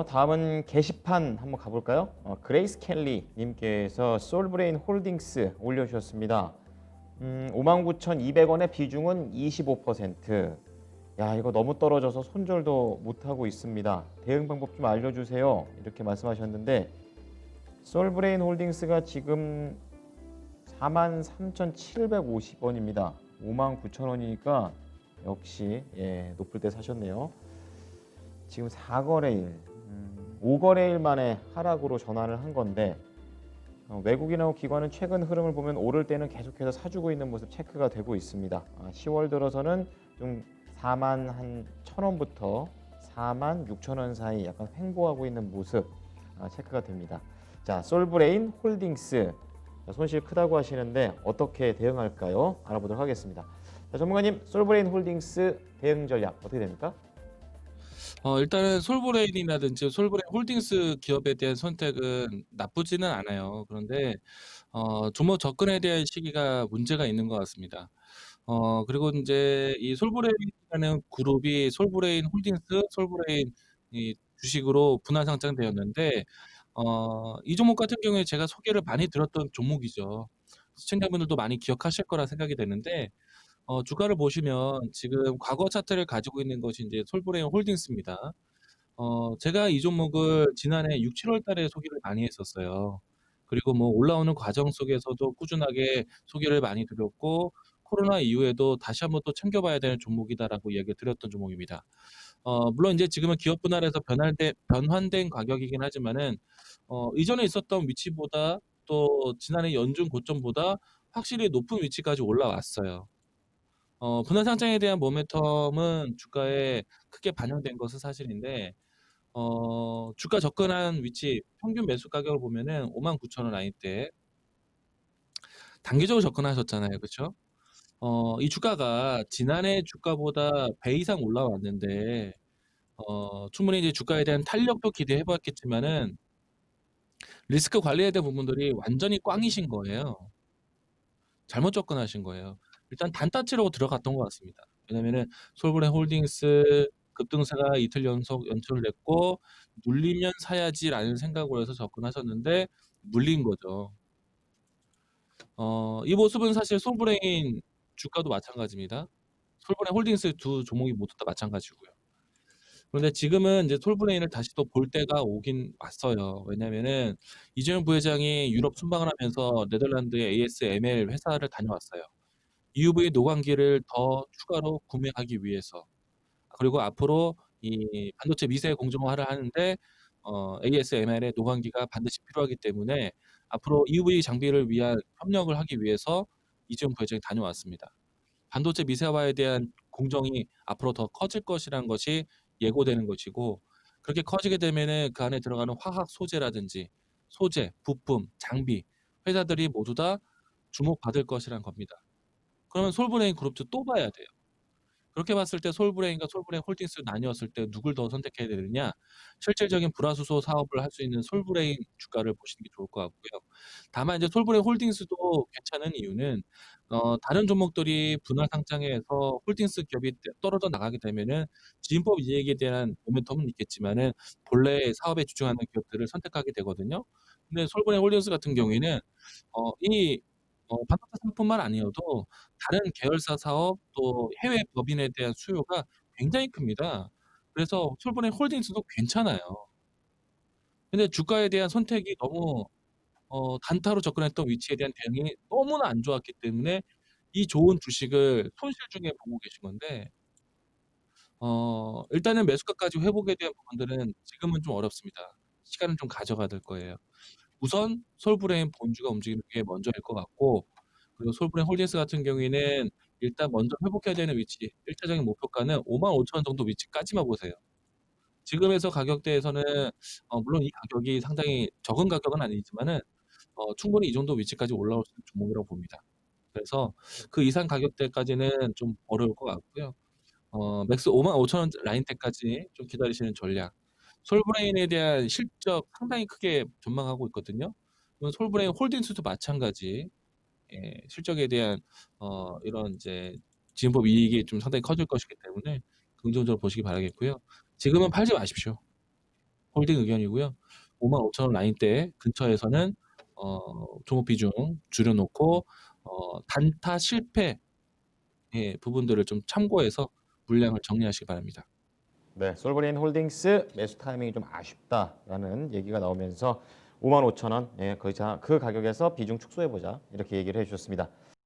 다음은 게시판 한번 가볼까요? 그레이스 켈리 님께서 솔브레인 홀딩스 올려주셨습니다. 59,200원의 비중은 25%. 야, 이거 너무 떨어져서 손절도 못하고 있습니다. 대응 방법 좀 알려주세요. 이렇게 말씀하셨는데 솔브레인 홀딩스가 지금 43,750원입니다. 59,000원이니까 역시 높을 때 사셨네요. 지금 4거래일, 5거래일 만에 하락으로 전환을 한 건데 외국인하고 기관은 최근 흐름을 보면 오를 때는 계속해서 사주고 있는 모습 체크가 되고 있습니다. 10월 들어서는 좀 4만 한 1,000원부터 4만 6천 원 사이 약간 횡보하고 있는 모습 체크가 됩니다. 자, 솔브레인 홀딩스 손실 크다고 하시는데 어떻게 대응할까요? 알아보도록 하겠습니다. 자, 전문가님, 솔브레인 홀딩스 대응 전략 어떻게 됩니까? 일단은 솔브레인이라든지 솔브레인 홀딩스 기업에 대한 선택은 나쁘지는 않아요. 그런데 종목 접근에 대한 시기가 문제가 있는 것 같습니다. 그리고 인제 이 솔브레인이라는 그룹이 솔브레인 홀딩스, 솔브레인 이 주식으로 분할 상장되었는데 이 종목 같은 경우에 제가 소개를 많이 드렸던 종목이죠. 시청자분들도 많이 기억하실 거라 생각이 되는데 주가를 보시면 지금 과거 차트를 가지고 있는 것이 인제 솔브레인 홀딩스입니다. 제가 이 종목을 지난해 6-7월 달에 소개를 많이 했었어요. 그리고 뭐 올라오는 과정 속에서도 꾸준하게 소개를 많이 드렸고 코로나 이후에도 다시 한번 또 챙겨 봐야 되는 종목이다라고 이야기를 드렸던 종목입니다. 물론 인제 지금은 기업 분할해서 변환된 가격이긴 하지만은 이전에 있었던 위치보다 또 지난해 연중 고점보다 확실히 높은 위치까지 올라왔어요. 분할 상장에 대한 모멘텀은 주가에 크게 반영된 것은 사실인데 주가 접근한 위치 평균 매수 가격을 보면은 59,000원 라인대 단기적으로 접근하셨잖아요. 그쵸? 이 주가가 지난해 주가보다 배 이상 올라왔는데 충분히 이제 주가에 대한 탄력도 기대해 봤겠지만은 리스크 관리에 대한 부분들이 완전히 꽝이신 거예요. 잘못 접근하신 거예요. 일단 단타 치려고 들어갔던 것 같습니다. 왜냐면은 솔브레인 홀딩스 급등세가 이틀 연속 연초를 냈고 '눌리면 사야지.'라는 생각으로 해서 접근하셨는데 눌린 거죠. 이 모습은 사실 솔브레인 주가도 마찬가지입니다. 솔브레인 홀딩스 두 종목이 모두 다 마찬가지고요. 그런데 지금은 인제 솔브레인을 다시 또 볼 때가 오긴 왔어요. 왜냐면은 이재용 부회장이 유럽 순방을 하면서 네덜란드의 ASML 회사를 다녀왔어요. EUV 노광기를 더 추가로 구매하기 위해서. 그리고 앞으로 이 반도체 미세 공정화를 하는데 ASML의 노광기가 반드시 필요하기 때문에 앞으로 EUV 장비를 위한 협력을 하기 위해서 이재용 부회장이 다녀왔습니다. 반도체 미세화에 대한 공정이 앞으로 더 커질 것이라는 것이 예고되는 것이고 그렇게 커지게 되면은 그 안에 들어가는 화학 소재라든지 소재, 부품, 장비 회사들이 모두 다 주목받을 것이란 겁니다. 그러면 솔브레인 그룹도 또 봐야 돼요. 그렇게 봤을 때 솔브레인과 솔브레인 홀딩스 나뉘었을 때 누굴 더 선택해야 되느냐? 실질적인 불화수소 사업을 할 수 있는 솔브레인 주가를 보시는 게 좋을 것 같고요. 다만 이제 솔브레인 홀딩스도 괜찮은 이유는 다른 종목들이 분할 상장해서 홀딩스 기업이 떨어져 나가게 되면은 지분법 이익에 대한 모멘텀은 있겠지만은 본래 사업에 집중하는 기업들을 선택하게 되거든요. 근데 솔브레인 홀딩스 같은 경우에는 이 반도체 사업뿐만 아니어도 다른 계열사 사업 또 해외 법인에 대한 수요가 굉장히 큽니다. 그래서 솔브레인 홀딩스도 괜찮아요. 근데 주가에 대한 선택이 너무 단타로 접근했던 위치에 대한 대응이 너무나 안 좋았기 때문에 이 좋은 주식을 손실 중에 보고 계신 건데 일단은 매수가까지 회복에 대한 부분들은 지금은 좀 어렵습니다. 시간은 좀 가져가야 될 거예요. 우선 솔브레인 본주가 움직이는 게 먼저일 것 같고 그리고 솔브레인 홀딩스 같은 경우에는 일단 먼저 회복해야 되는 위치 1차적인 목표가는 55,000원 정도 위치까지만 보세요. 지금에서 가격대에서는 물론 이 가격이 상당히 적은 가격은 아니지만은 충분히 이 정도 위치까지 올라올 수 있는 종목이라고 봅니다. 그래서 그 이상 가격대까지는 좀 어려울 것 같고요. 맥스 55,000원 라인대까지 좀 기다리시는 전략. 솔브레인에 대한 실적 상당히 크게 전망하고 있거든요. 솔브레인 홀딩스도 마찬가지 실적에 대한 이런 이제 지분법 이익이 좀 상당히 커질 것이기 때문에 긍정적으로 보시기 바라겠고요. 지금은 팔지 마십시오. 홀딩 의견이고요. 55,000원 라인대 근처에서는 종목 비중 줄여놓고 단타 실패 부분들을 좀 참고해서 물량을 정리하시기 바랍니다. 네, 솔브레인 홀딩스 매수 타이밍이 좀 아쉽다라는 얘기가 나오면서 55,000원, 예, 그 가격에서 비중 축소해보자 이렇게 얘기를 해주셨습니다.